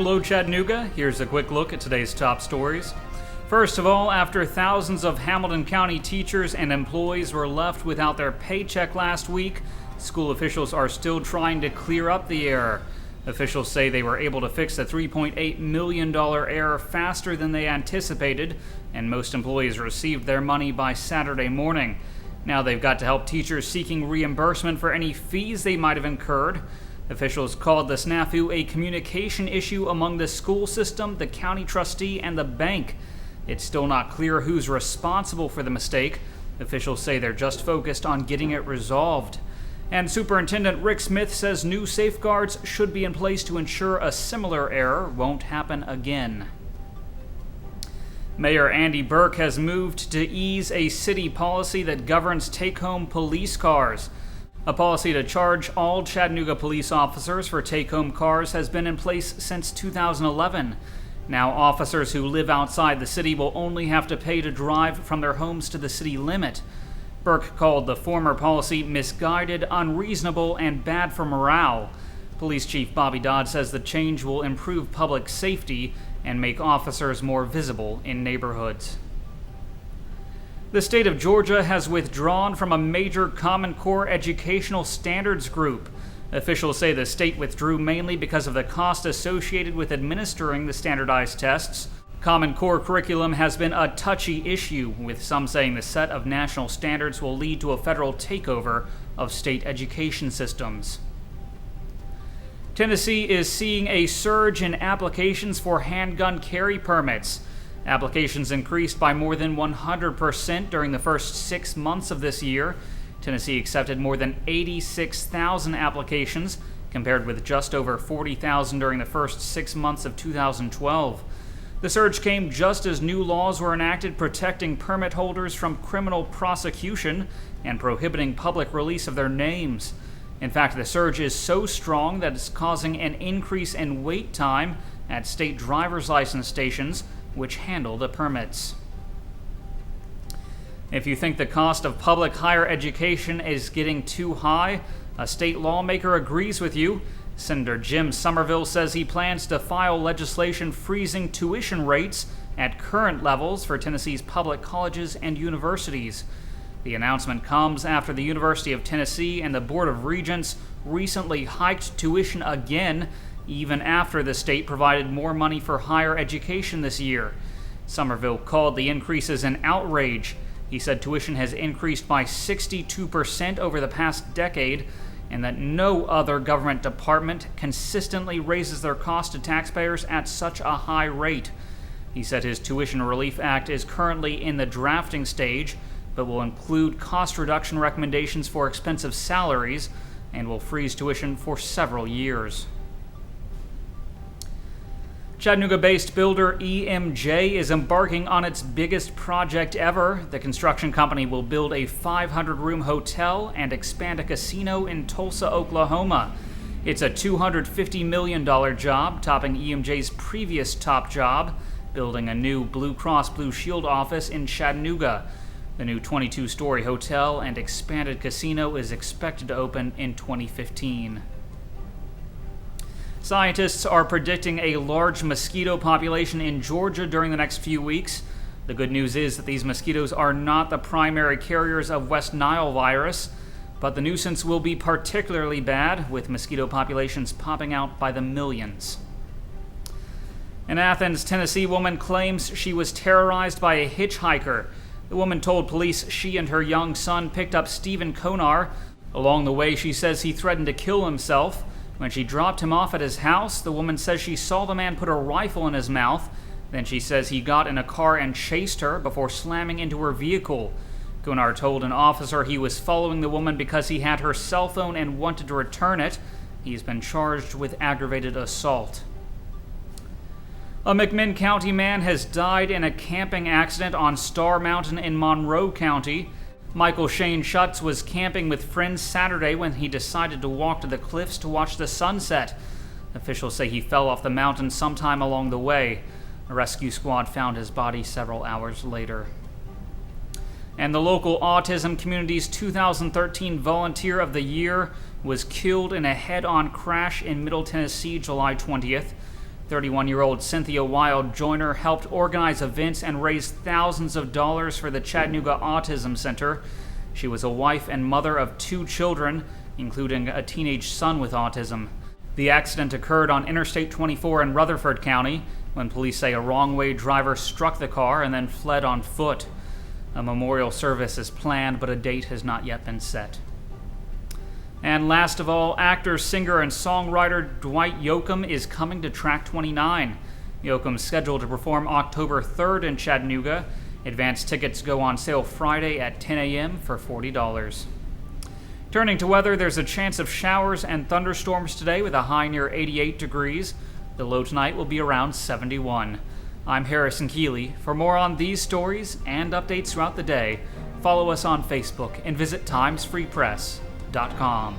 below Chattanooga, here's a quick look at today's top stories. First of all, after thousands of Hamilton County teachers and employees were left without their paycheck last week, school officials are still trying to clear up the error. Officials say they were able to fix the $3.8 million error faster than they anticipated, and most employees received their money by Saturday morning. Now they've got to help teachers seeking reimbursement for any fees they might have incurred. Officials called the snafu a communication issue among the school system, the county trustee, and the bank. It's still not clear who's responsible for the mistake. Officials say they're just focused on getting it resolved. And Superintendent Rick Smith says new safeguards should be in place to ensure a similar error won't happen again. Mayor Andy Berke has moved to ease a city policy that governs take-home police cars. A policy to charge all Chattanooga police officers for take-home cars has been in place since 2011. Now, officers who live outside the city will only have to pay to drive from their homes to the city limit. Berke called the former policy misguided, unreasonable, and bad for morale. Police Chief Bobby Dodd says the change will improve public safety and make officers more visible in neighborhoods. The state of Georgia has withdrawn from a major Common Core educational standards group. Officials say the state withdrew mainly because of the cost associated with administering the standardized tests. Common Core curriculum has been a touchy issue, with some saying the set of national standards will lead to a federal takeover of state education systems. Tennessee is seeing a surge in applications for handgun carry permits. Applications increased by more than 100% during the first 6 months of this year. Tennessee accepted more than 86,000 applications, compared with just over 40,000 during the first 6 months of 2012. The surge came just as new laws were enacted protecting permit holders from criminal prosecution and prohibiting public release of their names. In fact, the surge is so strong that it's causing an increase in wait time at state driver's license stations, which handle the permits. If you think the cost of public higher education is getting too high, a state lawmaker agrees with you. Senator Jim Somerville says he plans to file legislation freezing tuition rates at current levels for Tennessee's public colleges and universities. The announcement comes after the University of Tennessee and the Board of Regents recently hiked tuition again, even after the state provided more money for higher education this year. Somerville called the increases an outrage. He said tuition has increased by 62% over the past decade, and that no other government department consistently raises their cost to taxpayers at such a high rate. He said his Tuition Relief Act is currently in the drafting stage, but will include cost reduction recommendations for expensive salaries and will freeze tuition for several years. Chattanooga-based builder EMJ is embarking on its biggest project ever. The construction company will build a 500-room hotel and expand a casino in Tulsa, Oklahoma. It's a $250 million job, topping EMJ's previous top job, building a new Blue Cross Blue Shield office in Chattanooga. The new 22-story hotel and expanded casino is expected to open in 2015. Scientists are predicting a large mosquito population in Georgia during the next few weeks. The good news is that these mosquitoes are not the primary carriers of West Nile virus, but the nuisance will be particularly bad, with mosquito populations popping out by the millions. An Athens, Tennessee woman claims she was terrorized by a hitchhiker. The woman told police she and her young son picked up Stephen Konar. Along the way, she says he threatened to kill himself. When she dropped him off at his house, the woman says she saw the man put a rifle in his mouth. Then she says he got in a car and chased her before slamming into her vehicle. Konar told an officer he was following the woman because he had her cell phone and wanted to return it. He's been charged with aggravated assault. A McMinn County man has died in a camping accident on Star Mountain in Monroe County. Michael Shane Schutz was camping with friends Saturday when he decided to walk to the cliffs to watch the sunset. Officials say he fell off the mountain sometime along the way. A rescue squad found his body several hours later. And the local autism community's 2013 Volunteer of the Year was killed in a head-on crash in Middle Tennessee July 20th. 31-year-old Cynthia Wild Joyner helped organize events and raise thousands of dollars for the Chattanooga Autism Center. She was a wife and mother of 2 children, including a teenage son with autism. The accident occurred on Interstate 24 in Rutherford County when police say a wrong-way driver struck the car and then fled on foot. A memorial service is planned, but a date has not yet been set. And last of all, actor, singer, and songwriter Dwight Yoakam is coming to Track 29. Yoakam's scheduled to perform October 3rd in Chattanooga. Advance tickets go on sale Friday at 10 a.m. for $40. Turning to weather, there's a chance of showers and thunderstorms today with a high near 88 degrees. The low tonight will be around 71. I'm Harrison Keeley. For more on these stories and updates throughout the day, follow us on Facebook and visit timesfreepress.com.